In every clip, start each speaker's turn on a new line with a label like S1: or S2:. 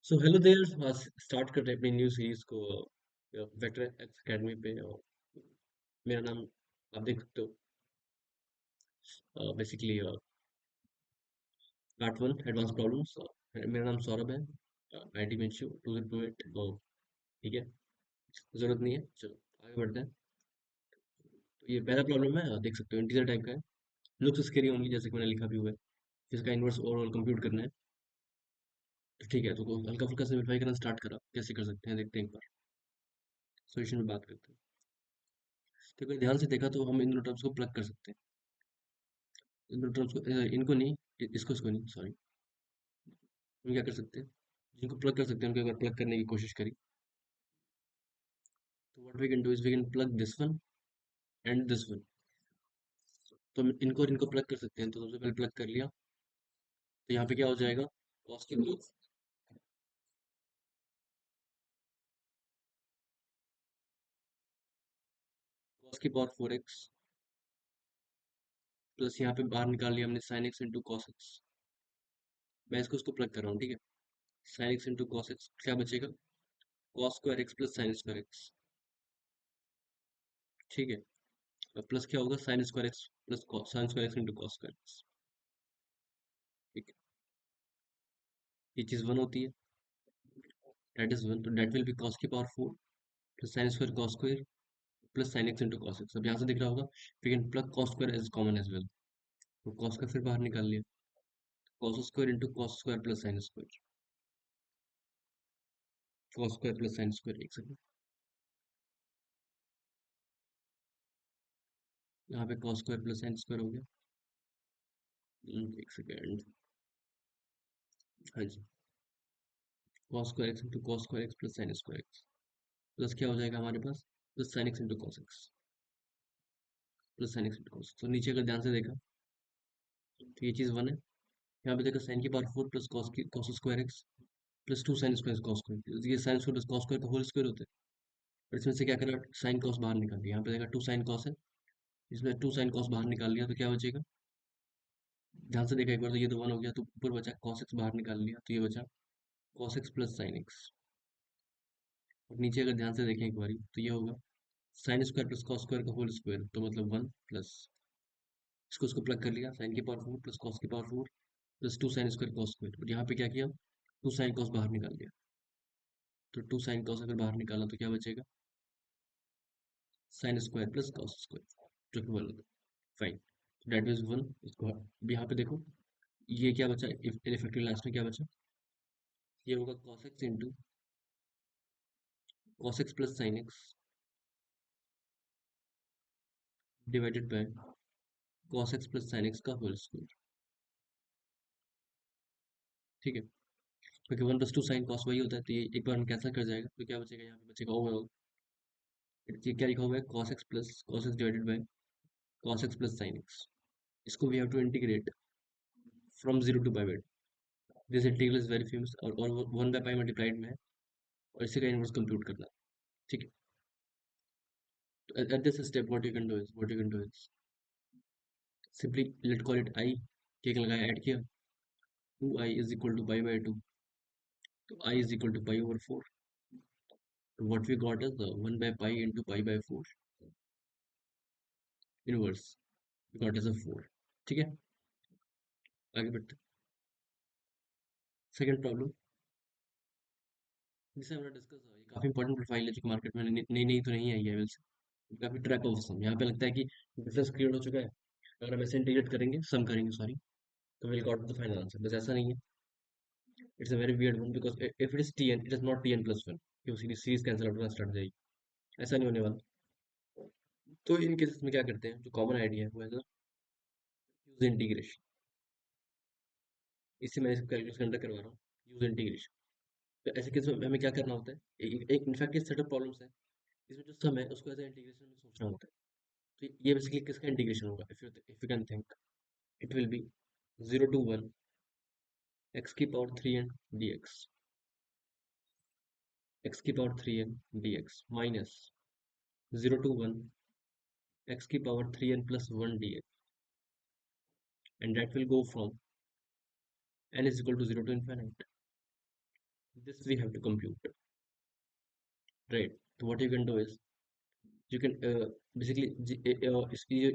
S1: So hello there, start कर रहे हैं अपनी न्यू सीरीज को वेक्टर एक्स एकेडमी पे। मेरा नाम आप देख सकते हो, basically part one advance problems. मेरा नाम सौरभ है, आईटी में 2028। ठीक है, जरूरत नहीं है, चलो आगे बढ़ते हैं। तो ये पहला प्रॉब्लम है, देख सकते हो इंटीजर टाइप का है। लुक्स स्केरी होंगी जैसे कि मैंने लिखा भी हुआ है। इसका इनवर्स ओवरऑल कंप्यूट करना है। तो ठीक है, तो हल्का फुल्का सिंप्लीफाई करना स्टार्ट करा, कैसे कर सकते हैं देखते हैं एक बार। सॉल्यूशन में बात करते हैं। तो अगर ध्यान से देखा तो हम इन दोनों टर्म्स को प्लग कर सकते हैं। इन दोनों टर्म्स को इनको नहीं, इसको नहीं, सॉरी। हम क्या कर सकते हैं, जिनको प्लग कर सकते हैं उनको एक बार प्लग करने की कोशिश करी। तो what we can do is we can plug this one and this one. तो हम इनको और इनको प्लग कर सकते हैं। तो सबसे पहले प्लग कर लिया, तो यहाँ पे क्या हो जाएगा, कॉस की पावर 4x प्लस यहाँ पे बाहर निकाल लिया हमने sign x into cos x. मैं इसको प्लग कर रहा हूँ, ठीक है। Sign x into cos x क्या बचेगा, cos square x plus sine square x. ठीक है, अब प्लस क्या होगा, sign square x plus sine square x into cos square x. ठीक है, ये चीज वन होती है, दैट इज वन। तो दैट विल बी कॉस की power 4 plus sine square cos square plus sine x into cos x. अब यहाँ से दिख रहा होगा we can plug cos square as common as well. तो कॉस का फिर बाहर निकाल लिया, cos square into cos square plus sine square. Cos square plus sine square, एक सेकंड। यहाँ पे cos square plus sine square हो गया। एक सेकेंड, हाँ जी। Cos square x into cos square x plus sine square x plus क्या हो जाएगा हमारे पास, plus sine x into cos x plus sine x into cos. तो नीचे अगर ध्यान से देखा तो ये चीज वन है। यहाँ पे देखो साइन की power 4 plus cos square x plus 2 sine square cos square. ये sine square plus cos square का होल स्क्वायर होता है। और इसमें से क्या करा, साइन कॉस बाहर निकाल दिया। यहाँ पे देखा 2 साइन कॉस है, इसमें 2 साइन कॉस बाहर निकाल लिया तो क्या बचेगा, ध्यान से देखा एक बार, तो ये तो वन हो गया, तो ऊपर बचा कॉस एक्स बाहर निकाल लिया तो ये बचा cos x plus sine x. और नीचे अगर ध्यान से देखें एक बारी तो ये होगा sign square plus cos square का होल स्क्वायर, तो मतलब वन प्लस, इसको प्लग कर लिया, साइन की पावर 4 प्लस कॉस की power 4 plus 2 sine square cos square. और यहाँ पे क्या किया, 2 साइन कॉस बाहर निकाल दिया। तो 2 साइन कॉस अगर बाहर निकाला तो क्या बचेगा, sign square plus cos square, जो कि वन होता है। Fine, that is one. इसको अब यहाँ पे देखो, ये क्या बचा, इफेक्टिव लास्ट में क्या बचा, ये होगा cos x into cos x plus sine x divided by cos x plus sine x का होल स्क्वायर। ठीक है, क्योंकि one plus two sine cos वही होता है, तो ये एक बार हम कैंसिल कर जाएगा, तो क्या बचेगा, यहाँ पे बचेगा ओवरऑल। ये क्या लिखा हुआ है, cos x divided by cos x plus sine x. इसको we have to integrate from zero to pi by. This integral is very famous, और वन बाय पाई मल्टीप्लाइड में है, और इसी का इनवर्स कंप्यूट करना है। ठीक है, तो at this step what you can do is simply let call it i. केक लगाया, ऐड किया, 2i is equal to pi by 2, तो i is equal to pi over 4। तो what we got is 1 by pi into pi by 4 inverse, we got is a 4। ठीक है, आगे बढ़ते हैं। सेकंड प्रॉब्लम जिसे हमने डिस्कस, ये काफी इंपॉर्टेंट प्रोफाइल है जो कि मार्केट में नई नई तो नहीं आई है वैसे, काफी ट्रैप ऑफ सम। यहाँ पे लगता है कि डिफरेंस क्रिएट हो चुका है, अगर हम ऐसे इंटीग्रेट करेंगे, सम करेंगे सॉरी, तो will got the final answer. बस ऐसा नहीं है, it's a very weird one, because if it is tn it is not tn plus one, क्यों सीरीज कैंसिल आउट होना स्टार्ट हो जाएगी, ऐसा नहीं होने वाला। तो इन केसेस में क्या करते हैं, जो कॉमन आइडिया है वो है यूज इंटीग्रेशन। इससे मैं कैलकुलेशन अंडर करवा रहा हूँ, यूज इंटीग्रेशन। तो ऐसे केस में हमें क्या करना होता है, एक इनफैक्ट ये सेटअप प्रॉब्लम्स है, इसमें जो सम है उसको एज इंटीग्रेशन में सोचना होता है। तो ये बेसिकली किसका इंटीग्रेशन होगा, if you can think, it will be 0 to 1 x की पावर 3n dx, एक्स की power 3n dx minus 0 to 1 x की power 3n plus 1 dx, and that will go from n is equal to 0 to infinite, This we have to compute, right? So what you can do is you can basically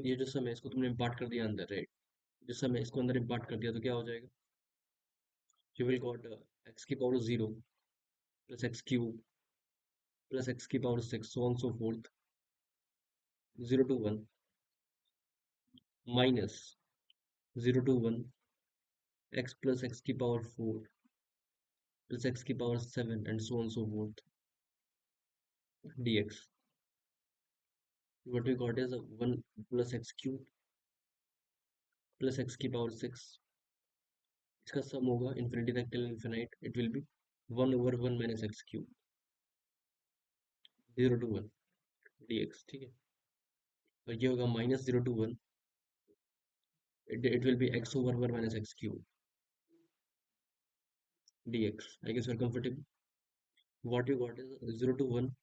S1: ये जो सम है इसको तुमने impart कर दिया अंदर, right? जो सम है इसको अंदर इम्पार्ट कर दिया तो क्या हो जाएगा? You will got x की power 0 plus x cube plus x की power 6 so on so forth 0 to 1 minus 0 to 1 x plus x की पावर 4 plus x की power 7 and so on so forth dx. What we got is a 1 plus x cube plus x की power 6. इसका सम होगा infinity तक till infinite, it will be 1 over 1 minus x cube 0 to 1 dx, ठीक है? और ये होगा minus 0 to 1, it will be x over 1 minus x cube dx. I guess you're comfortable. What you got is 0 to 1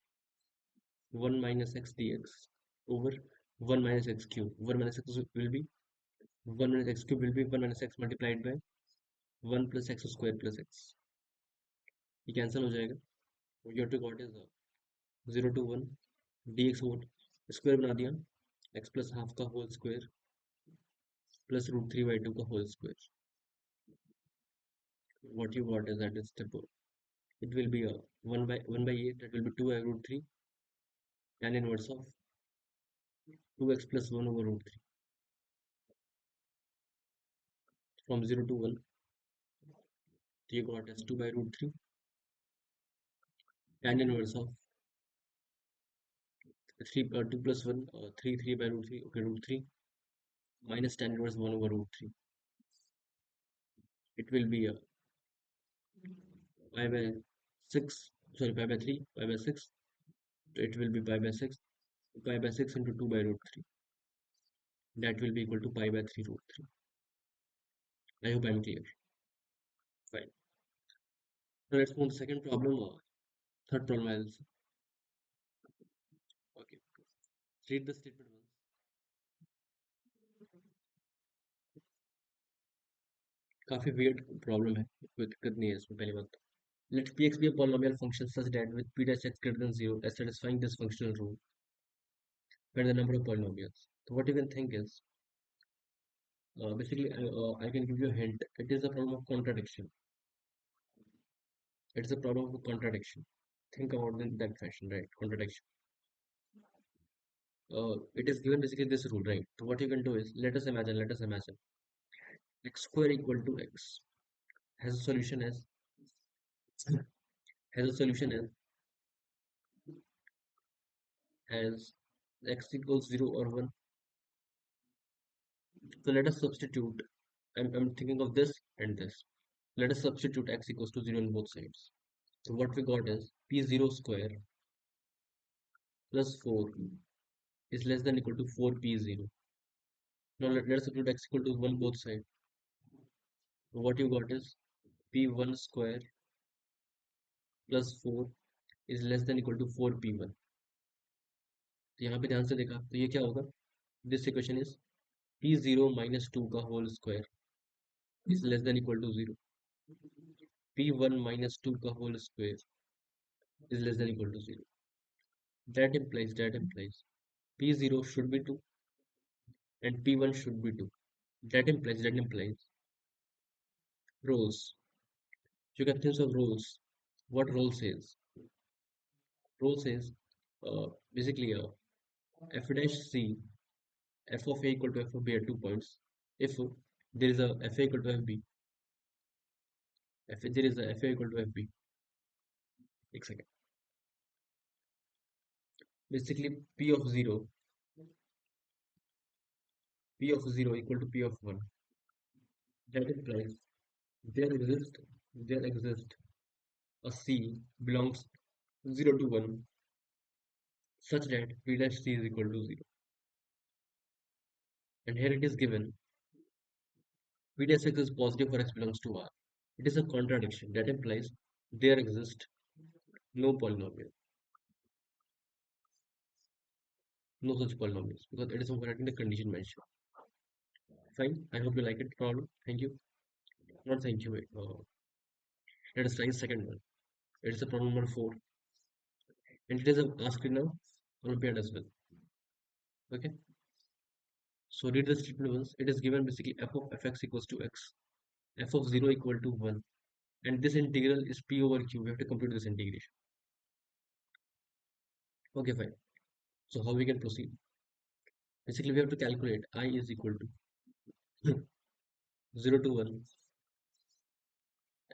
S1: 1 minus x dx over 1 minus x cube. 1 minus x will be 1 minus x cube will be 1 minus x multiplied by 1 plus x square plus x. ये cancel हो जाएगा. What you got is 0 to 1 dx over square बना दिया x plus half का whole square plus root 3 by 2 का whole square. What you got is that is step 4. It will be a 1 by 8, that will be 2 by root 3 tan inverse of 2x plus 1 over root 3 from 0 to 1. You got as 2 by root 3 tan inverse of 2 plus 1 3 by root 3, okay, root 3 minus tan inverse 1 over root 3. It will be a pi by 6, sorry, pi by 3, pi by 6. So it will be pi by 6, pi by 6 into 2 by root 3. That will be equal to pi by 3 root 3. I hope I'm clear. Fine. Now let's move to the second problem. Third problem I'll see. Okay. Read the statement once. काफी weird problem है, कोई दिक्कत नहीं है इसमें. पहली बात तो let px be a polynomial function such that with p dash x greater than 0 as satisfying this functional rule where the number of polynomials. So what you can think is basically I can give you a hint. It is a problem of contradiction. It's a problem of contradiction. Think about it in that fashion, right? Contradiction. It is given basically this rule, right? So what you can do is let us imagine x square equal to x has a solution as x equals 0 or 1. So let us substitute. I'm thinking of this and this. Let us substitute x equals to 0 on both sides. So what we got is p0 square plus 4 is less than equal to 4p0. Now let's substitute x equal to 1 both sides. So what you got is p1 square plus 4 is less than equal to 4p1. तो यहाँ पे ध्यान से देखा तो ये क्या होगा? This equation is p0 minus 2 का whole square is less than equal to 0. p1 minus 2 का whole square is less than equal to 0. That implies p0 should be 2 and p1 should be 2. That implies rows. You can think of rows. What role says? Role says basically f dash c, f of a equal to f of b at 2 points. If there is a f a equal to fb, if there is a f a equal to fb, एक second. Basically p of 0 equal to p of 1. That implies there exists a c belongs 0 to 1 such that p dash c is equal to 0. And here it is given p dash x is positive for x belongs to R. It is a contradiction. That implies there exists no polynomial, no such polynomials, because it is overriding the condition mentioned. Fine. I hope you like it. Problem. Thank you. Not thank you. Let us try the second one. It's a problem number 4, and it is asked in a Olympiad as well. Okay, so read the statement once. It is given basically f of fx equals to x, f of 0 equal to 1, and this integral is p over q. We have to compute this integration. Okay, fine. So how we can proceed? Basically, we have to calculate I is equal to 0 to 1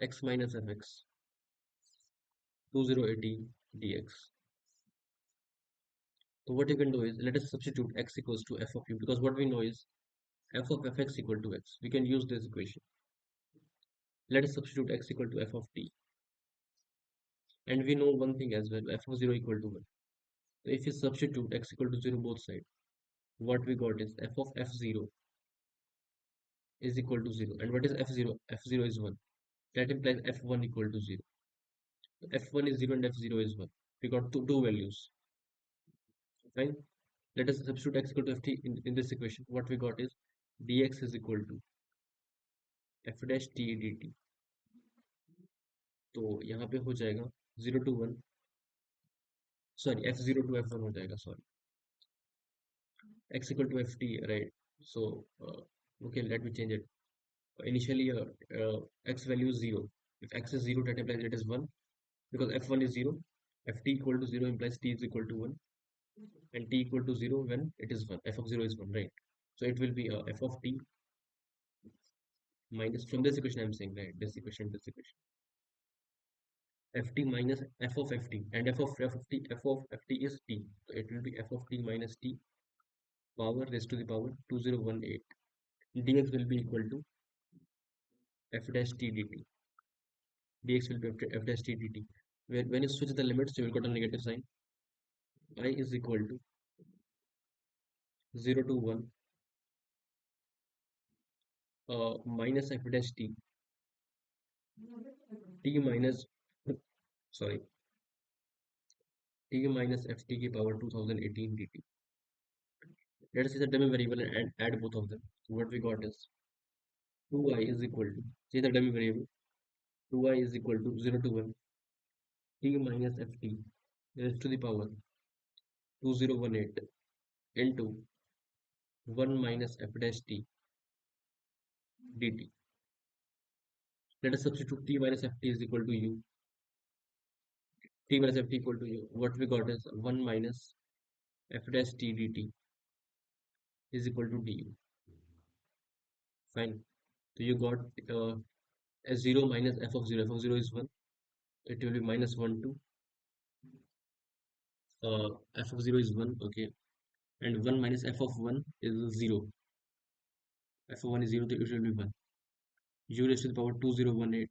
S1: x minus fx 2080 dx. So what you can do is, let us substitute x equals to f of u, because what we know is f of fx equal to x. We can use this equation. Let us substitute x equal to f of t, and we know one thing as well, f of 0 equal to 1. So if you substitute x equal to 0 both sides, what we got is f of f0 is equal to 0. And what is f0? F0 is 1. That implies f1 equal to 0. So f1 is 0 and f0 is 1. We got two values. Fine. Let us substitute x equal to ft in this equation. What we got is dx is equal to f dash t dt. तो यहाँ पे हो जाएगा 0 to 1, sorry f0 to f1 हो जाएगा, sorry, x equal to ft, right? So okay, let me change it. Initially x value is 0. If x is 0, that implies it is 1, because f1 is 0. Ft equal to 0 implies t is equal to 1, and t equal to 0 when it is 1. F of 0 is 1, right? So it will be f of t minus, from this equation I'm saying, right, this equation, ft minus f of ft, and f of ft is t, so it will be f of t minus t power raised to the power 2018. Dx will be equal to f dash t dt. Dx will be f dash t dt, where when you switch the limits, you will get a negative sign. I is equal to 0 to 1 minus f dash t minus, sorry, t minus ft की power 2018 dt. Let us see the dummy variable and add both of them. So what we got is 2i is equal to, see the dummy variable, 2i is equal to 0 to 1 t minus ft raised to the power 2018 into 1 minus f dash t dt. Let us substitute t minus ft is equal to u. T minus ft equal to u. What we got is 1 minus f dash t dt is equal to du. Fine. So you got s0 minus f of 0. F of 0 is 1. It will be minus 1 to f of 0 is 1. Okay. And 1 minus f of 1 is 0. F of 1 is 0, so it will be 1. U raised to the power 2018,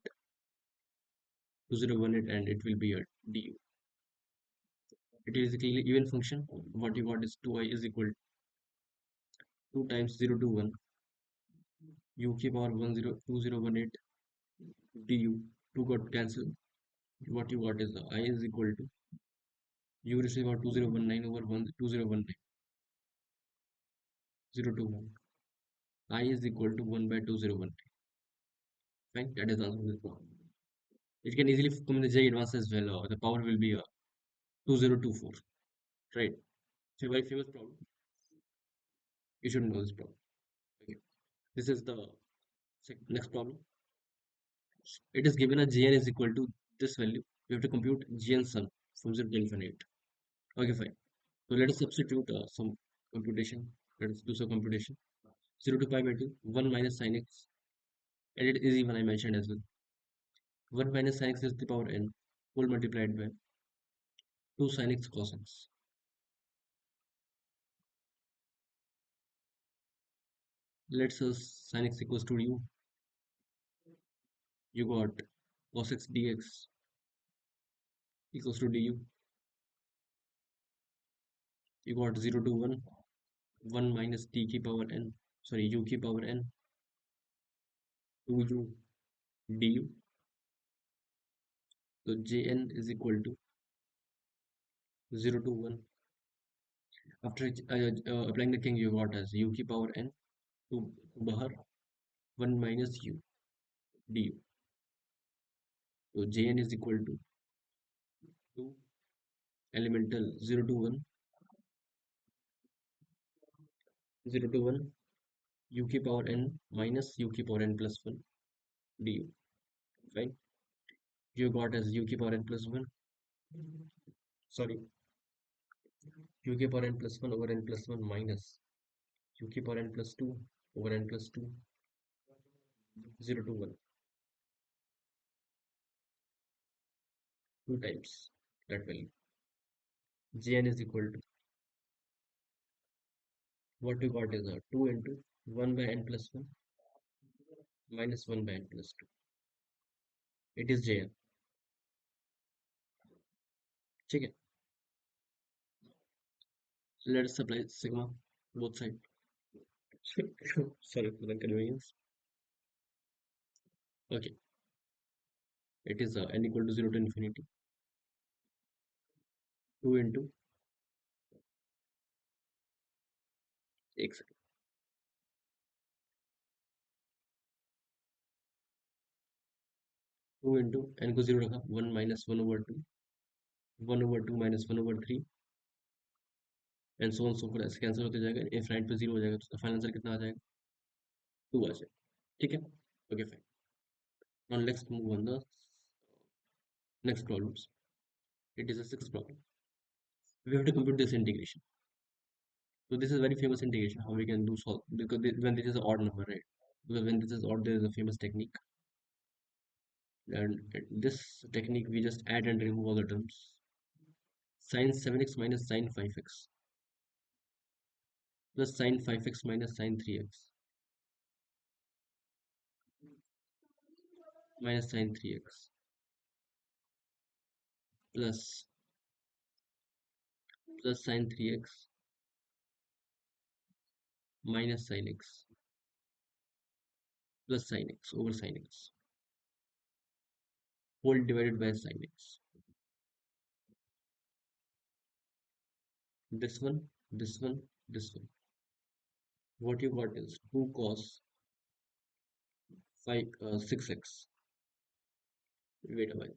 S1: and it will be a du. It is a clearly even function. What you got is 2i is equal to 2 times 0 to 1 u k power 2018 du. 2 got cancelled. What you got is I is equal to u raised to the power 2019 over 2019, 0 to 1. I is equal to 1 by 2019. Fine, that is the answer to this problem. It can easily come in the JEE advanced as well. The power will be 2024, right? It's a very famous problem. You should know this problem. Okay. This is the next problem. It is given a Gn is equal to this value. We have to compute Gn sum from 0 to infinite. Okay, fine. So let us substitute some computation. Let us do some computation. 0 to pi by 2, 1 minus sin x, and it is even I mentioned as well. 1 minus sin x is the power n, whole multiplied by 2 sin x cos x. Let's say sin x equals to u. You got cos x dx equals to du. You got 0 to 1, 1 minus t की power n, sorry, u की power n, 2u du. So Jn is equal to 0 to 1. After applying the king, you got as u की power n to bahar 1 minus u du. So Jn is equal to 2 elemental 0 to 1, 0 to 1, u k power n minus u k power n plus 1 du. Fine. You got as u k power n plus 1. Sorry, u k power n plus 1 over n plus 1 minus u k power n plus 2 over n plus 2, 0 to 1, 2 times that value. Jn is equal to, what you got is a 2 into 1 by n plus 1 minus 1 by n plus 2. It is Jn. ठीक है. So let us supply sigma both sides. Sorry for the inconvenience. Okay, it is n equal to 0 to infinity, 2 into x, 2 into n को 0 रखा, 1 minus 1 over 2, 1 over 2 minus 1 over 3 and so on so fourth, ऐसे cancel होते जाएगा, infinite पे 0 हो जाएगा, तो final answer कितना आ जाएगा? 2 आ जाएगा. ठीक है. Okay fine. Now let's move on the next problems. It is a sixth problem. We have to compute this integration. So this is very famous integration. How we can do solve, because when this is an odd number, right? Because when this is odd, there is a famous technique, and this technique we just add and remove all the terms. Sin 7x minus sin 5x plus sin 5x minus sin 3x minus sin 3x plus sin 3x minus sin x plus sin x over sin x whole divided by sin x. This one, this one, this one. What you got is 2 cos 6x. Wait a while.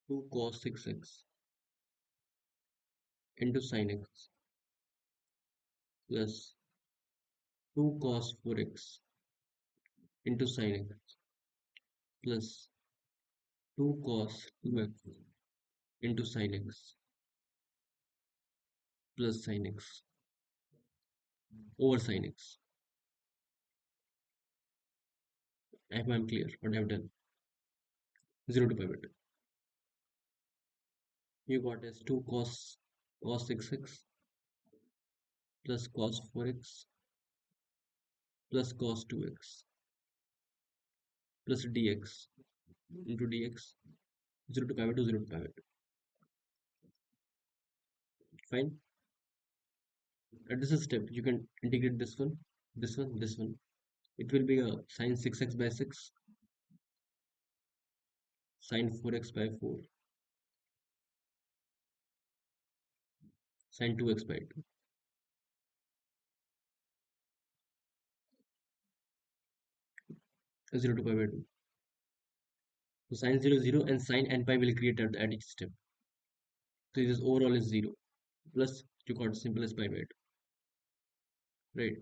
S1: 2 cos 6x into sin x plus 2 cos 4x into sin x plus 2 cos 2x into sin x plus sin x over sin x. I hope I'm clear what I've done. 0 to pi by 2. You got as 2 cos 6x plus cos 4x plus cos 2x plus dx into dx, 0 to pi by 2, 0 to pi by 2. Fine. At this step, you can integrate this one, this one, this one. It will be a sin 6x by 6, sin 4x by 4, sin 2x by 2. 0 to pi by 2. So sin 0 0 and sin n pi will create at each step. So this overall is 0 plus you got simple as pi by 2. Right.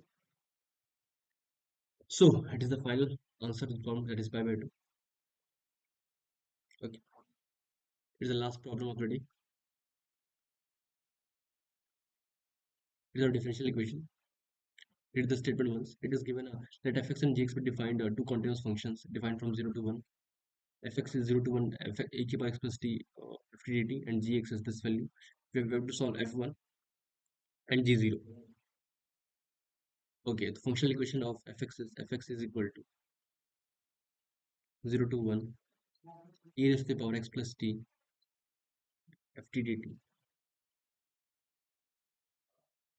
S1: So it is the final answer to the problem, that is pi by 2. Okay. It is the last problem of the day. It is a differential equation. Read the statement once. It is given that fx and gx be defined two continuous functions defined from 0 to 1. Fx is 0 to 1, a k power x plus t f t dt, and gx is this value. We have to solve f1 and g0. Okay, the functional equation of fx is equal to 0 to 1 e raised to the power x plus t f t dt.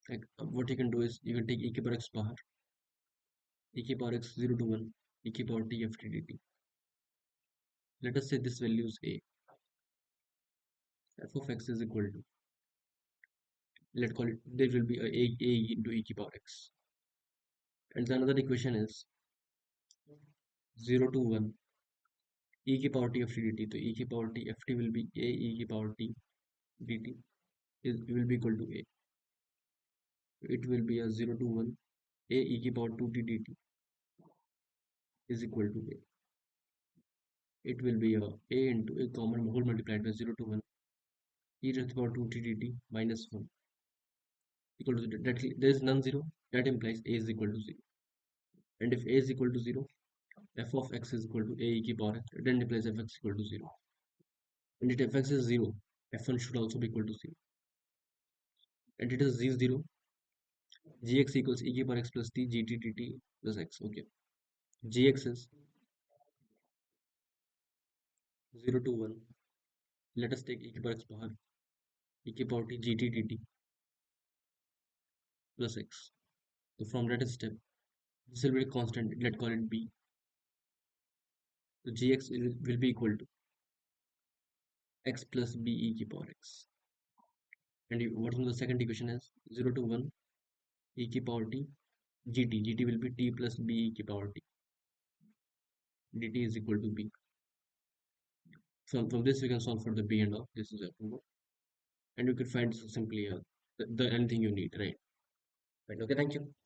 S1: Like, what you can do is you can take e k power x power, e k power x 0 to 1, e k power t f t dt. Let us say this value is a. F of x is equal to, let's call it, there will be a into e k power x. And the another equation is 0 to 1 e की power t of t dt. So e की power t ft will be a e की power t dt is will be equal to a. It will be a 0 to 1 a e की power 2t dt is equal to a. It will be a into a common whole multiplied by 0 to 1 e raised to the power 2t dt minus 1 equal to 0. That there is non-zero. That implies a is equal to 0. And if a is equal to 0, f of x is equal to a e की power x. Then implies fx is equal to 0. And if fx is 0, f1 should also be equal to 0. And it is z0, gx equals e की power x plus t gt dt plus x. Okay. Gx is 0 to 1. Let us take e की power x power e की power t gt dt plus x. So from that step, this will be a constant. Let's call it b. So gx will be equal to x plus b e की power x. And what the second equation is 0 to 1 e की power t gt will be t plus b e की power t dt is equal to b. From this we can solve for the b and all. This is a and you can find simply the anything you need, right? Right. Okay, thank you.